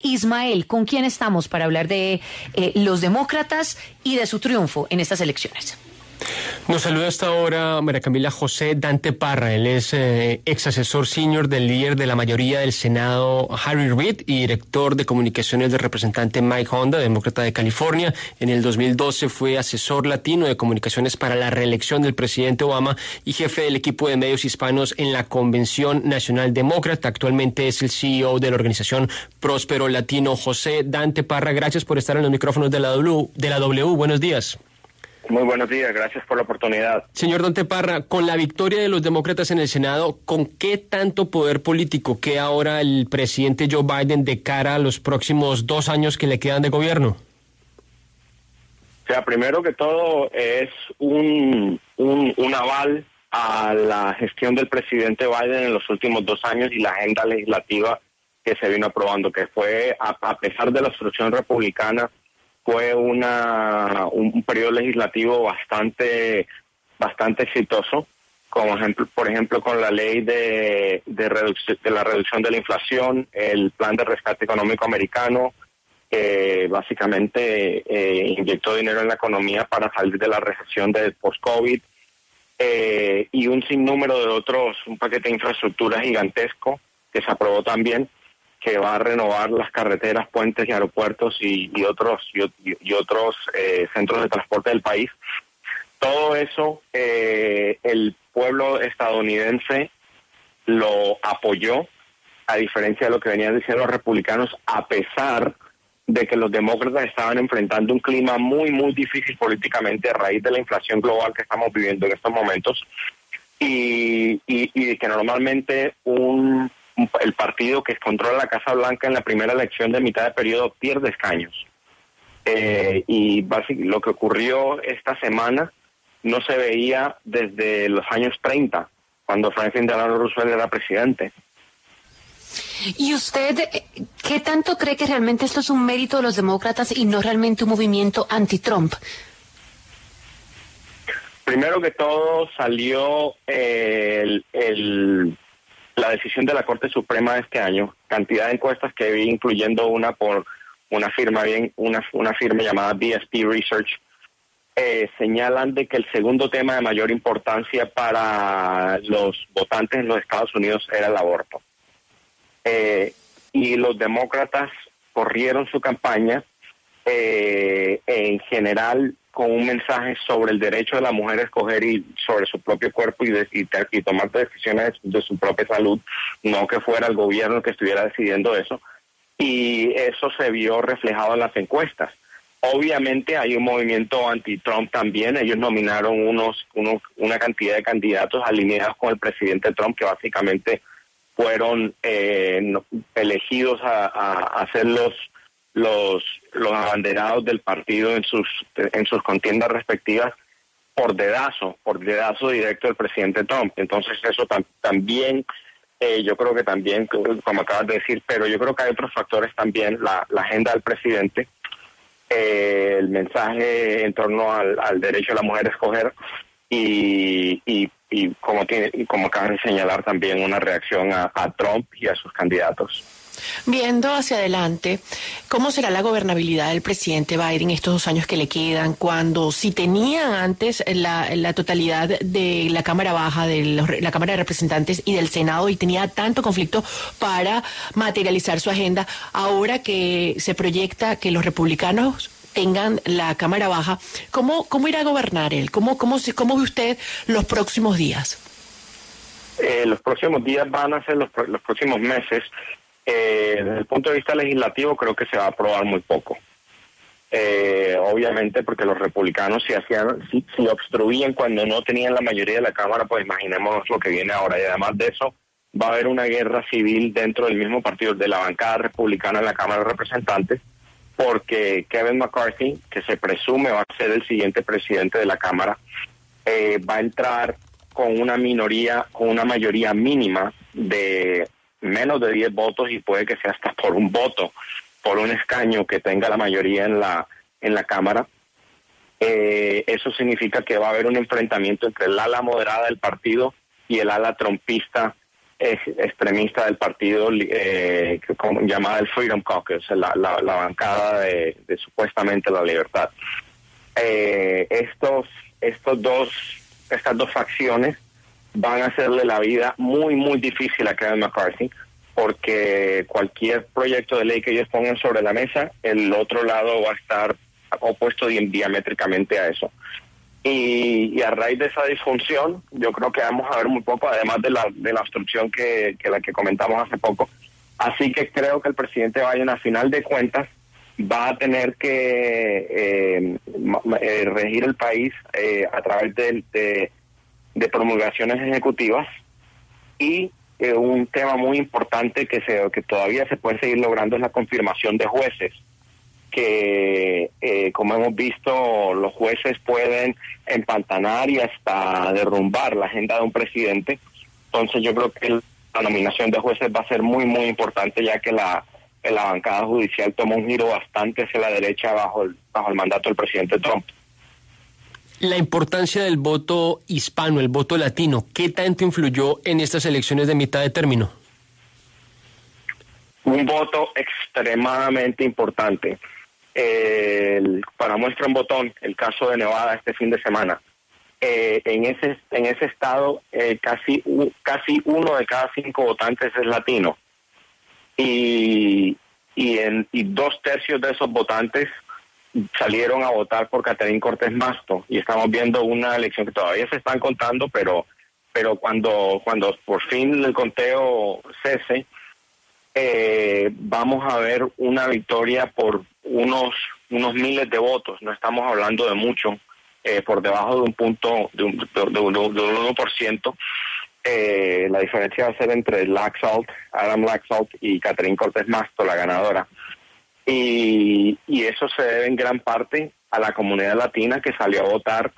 Ismael, ¿con quién estamos para hablar de los demócratas y de su triunfo en estas elecciones? Nos saluda hasta ahora María Camila José Dante Parra. Él es ex asesor senior del líder de la mayoría del Senado, Harry Reid, y director de comunicaciones del representante Mike Honda, demócrata de California. En el 2012 fue asesor latino de comunicaciones para la reelección del presidente Obama y jefe del equipo de medios hispanos en la Convención Nacional Demócrata. Actualmente es el CEO de la organización Próspero Latino. José Dante Parra, gracias por estar en los micrófonos de la W. Buenos días. Muy buenos días, gracias por la oportunidad. Señor Dante Parra, con la victoria de los demócratas en el Senado, ¿con qué tanto poder político queda ahora el presidente Joe Biden de cara a los próximos 2 años que le quedan de gobierno? O sea, primero que todo es un aval a la gestión del presidente Biden en los últimos 2 años y la agenda legislativa que se vino aprobando, que fue, a pesar de la obstrucción republicana, fue un periodo legislativo bastante exitoso, como por ejemplo con la ley de la reducción de la inflación, el plan de rescate económico americano, que básicamente inyectó dinero en la economía para salir de la recesión del post-COVID, y un sinnúmero de otros, un paquete de infraestructura gigantesco que se aprobó también, que va a renovar las carreteras, puentes y aeropuertos y otros centros de transporte del país. Todo eso el pueblo estadounidense lo apoyó, a diferencia de lo que venían diciendo los republicanos, a pesar de que los demócratas estaban enfrentando un clima muy, muy difícil políticamente a raíz de la inflación global que estamos viviendo en estos momentos y que normalmente el partido que controla la Casa Blanca en la primera elección de mitad de periodo pierde escaños. Y básicamente lo que ocurrió esta semana no se veía desde los años 30, cuando Franklin Delano Roosevelt era presidente. ¿Y usted qué tanto cree que realmente esto es un mérito de los demócratas y no realmente un movimiento anti-Trump? Primero que todo salió la decisión de la Corte Suprema de este año, cantidad de encuestas que vi, incluyendo una por una firma llamada BSP Research, señalan de que el segundo tema de mayor importancia para los votantes en los Estados Unidos era el aborto. Y los demócratas corrieron su campaña en general con un mensaje sobre el derecho de la mujer a escoger y sobre su propio cuerpo y tomar decisiones de su propia salud, no que fuera el gobierno que estuviera decidiendo eso, y eso se vio reflejado en las encuestas. Obviamente hay un movimiento anti-Trump también. Ellos nominaron una cantidad de candidatos alineados con el presidente Trump, que básicamente fueron elegidos a ser los abanderados del partido en sus contiendas respectivas por dedazo directo del presidente Trump. Entonces eso también, yo creo que también, como acabas de decir, pero yo creo que hay otros factores también, la agenda del presidente, el mensaje en torno al derecho de la mujer a escoger y como acabas de señalar, también una reacción a Trump y a sus candidatos. Viendo hacia adelante, ¿cómo será la gobernabilidad del presidente Biden estos 2 años que le quedan, cuando si tenían antes la totalidad de la Cámara Baja, de la Cámara de Representantes y del Senado, y tenía tanto conflicto para materializar su agenda, ahora que se proyecta que los republicanos tengan la Cámara Baja, ¿cómo irá a gobernar él? ¿Cómo ve usted los próximos días? Los próximos días van a ser los próximos meses. Desde el punto de vista legislativo, creo que se va a aprobar muy poco. Obviamente, porque los republicanos si obstruían cuando no tenían la mayoría de la Cámara, pues imaginémonos lo que viene ahora. Y además de eso, va a haber una guerra civil dentro del mismo partido, de la bancada republicana en la Cámara de Representantes, porque Kevin McCarthy, que se presume va a ser el siguiente presidente de la Cámara, va a entrar con una mayoría mínima de menos de 10 votos, y puede que sea hasta por un voto, por un escaño que tenga la mayoría en la Cámara. Eso significa que va a haber un enfrentamiento entre el ala moderada del partido y el ala trumpista extremista del partido llamada el Freedom Caucus, la bancada de supuestamente la libertad. Estas dos facciones van a hacerle la vida muy, muy difícil a Kevin McCarthy, porque cualquier proyecto de ley que ellos pongan sobre la mesa, el otro lado va a estar opuesto diamétricamente a eso. Y a raíz de esa disfunción, yo creo que vamos a ver muy poco, además de la obstrucción que la que comentamos hace poco. Así que creo que el presidente Biden, a final de cuentas, va a tener que regir el país a través de promulgaciones ejecutivas, y un tema muy importante que todavía se puede seguir logrando es la confirmación de jueces, que como hemos visto, los jueces pueden empantanar y hasta derrumbar la agenda de un presidente. Entonces yo creo que la nominación de jueces va a ser muy, muy importante, ya que la bancada judicial tomó un giro bastante hacia la derecha bajo el mandato del presidente Trump. La importancia del voto hispano, el voto latino, ¿qué tanto influyó en estas elecciones de mitad de término? Un voto extremadamente importante. Para muestra un botón, el caso de Nevada este fin de semana. En ese estado casi 1 de cada 5 votantes es latino. Y 2/3 de esos votantes salieron a votar por Catherine Cortés Masto, y estamos viendo una elección que todavía se están contando, pero cuando por fin el conteo cese, vamos a ver una victoria por unos miles de votos. No estamos hablando de mucho, por debajo de un punto de un 1%. La diferencia va a ser entre Adam Laxalt y Catherine Cortés Masto, la ganadora. Y eso se debe en gran parte a la comunidad latina, que salió a votar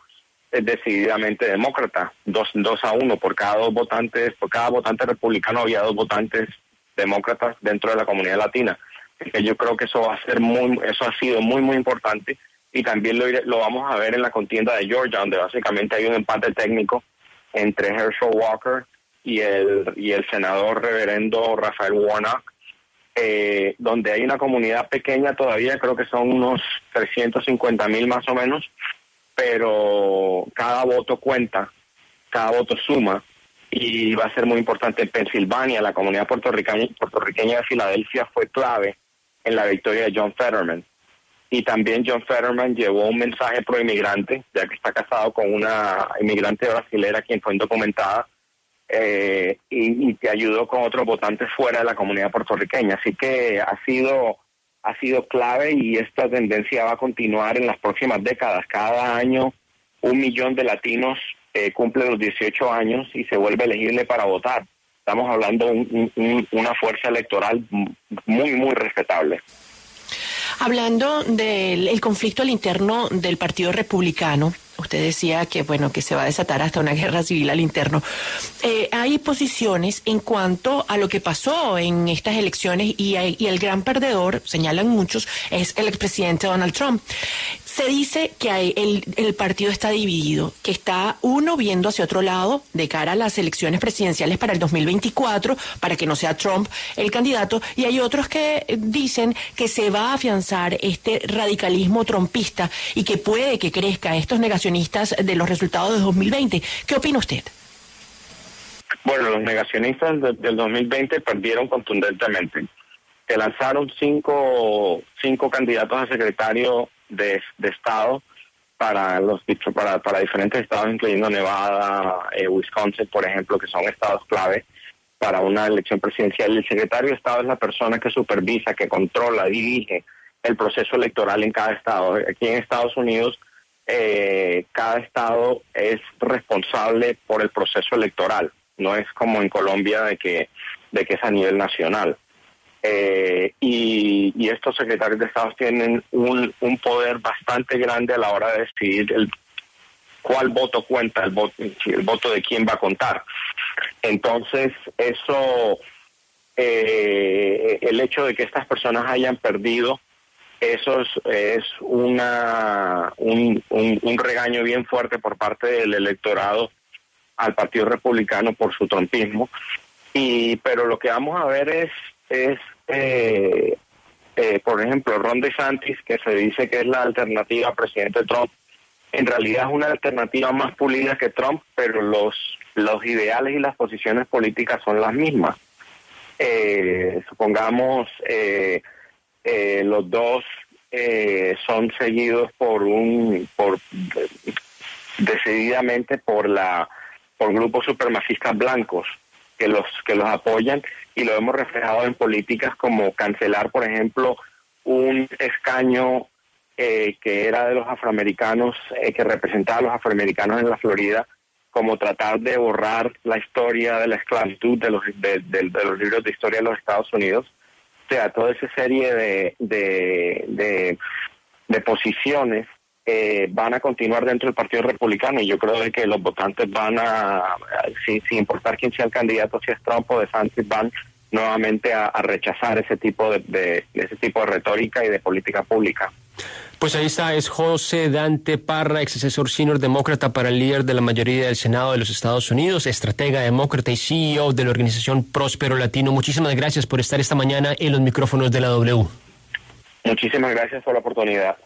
decididamente demócrata, 2-1 por cada votante republicano había 2 votantes demócratas dentro de la comunidad latina. Así que yo creo que eso ha sido muy, muy importante, y también lo vamos a ver en la contienda de Georgia, donde básicamente hay un empate técnico entre Herschel Walker y el senador reverendo Raphael Warnock, donde hay una comunidad pequeña todavía, creo que son unos 350,000 más o menos, pero cada voto cuenta, cada voto suma, y va a ser muy importante. En Pensilvania, la comunidad puertorriqueña de Filadelfia fue clave en la victoria de John Fetterman, y también John Fetterman llevó un mensaje pro inmigrante, ya que está casado con una inmigrante brasilera quien fue indocumentada, y que ayudó con otros votantes fuera de la comunidad puertorriqueña. Así que ha sido clave, y esta tendencia va a continuar en las próximas décadas. Cada año 1 millón de latinos cumple los 18 años y se vuelve elegible para votar. Estamos hablando de una fuerza electoral muy, muy respetable. Hablando del conflicto al interno del Partido Republicano, usted decía que que se va a desatar hasta una guerra civil al interno. Hay posiciones en cuanto a lo que pasó en estas elecciones, y el gran perdedor, señalan muchos, es el expresidente Donald Trump. Se dice que el partido está dividido, que está uno viendo hacia otro lado de cara a las elecciones presidenciales para el 2024, para que no sea Trump el candidato, y hay otros que dicen que se va a afianzar este radicalismo trumpista y que puede que crezca estos negacionistas de los resultados de 2020. ¿Qué opina usted? Bueno, los negacionistas del 2020 perdieron contundentemente. Se lanzaron cinco candidatos a secretario de Estado para diferentes estados, incluyendo Nevada, Wisconsin, por ejemplo, que son estados clave para una elección presidencial. El secretario de Estado es la persona que supervisa, que controla, dirige el proceso electoral en cada estado. Aquí en Estados Unidos, cada estado es responsable por el proceso electoral. No es como en Colombia de que es a nivel nacional. Y estos secretarios de Estado tienen un poder bastante grande a la hora de decidir cuál voto cuenta, el voto de quién va a contar. Entonces, eso, el hecho de que estas personas hayan perdido, eso es un regaño bien fuerte por parte del electorado al Partido Republicano por su trumpismo. Pero lo que vamos a ver es por ejemplo, Ron DeSantis, que se dice que es la alternativa al presidente Trump, en realidad es una alternativa más pulida que Trump, pero los ideales y las posiciones políticas son las mismas. Supongamos los dos son seguidos decididamente por grupos supremacistas blancos que los apoyan, y lo hemos reflejado en políticas como cancelar, por ejemplo, un escaño que era de los afroamericanos, que representaba a los afroamericanos en la Florida, como tratar de borrar la historia de la esclavitud de los libros de historia de los Estados Unidos. O sea, toda esa serie de posiciones van a continuar dentro del Partido Republicano, y yo creo que los votantes van sin importar quién sea el candidato, si es Trump o DeSantis, van nuevamente a rechazar ese tipo de retórica y de política pública. Pues ahí está, es José Dante Parra, ex asesor senior demócrata para el líder de la mayoría del Senado de los Estados Unidos, estratega demócrata y CEO de la organización Próspero Latino. Muchísimas gracias por estar esta mañana en los micrófonos de la W. Muchísimas gracias por la oportunidad.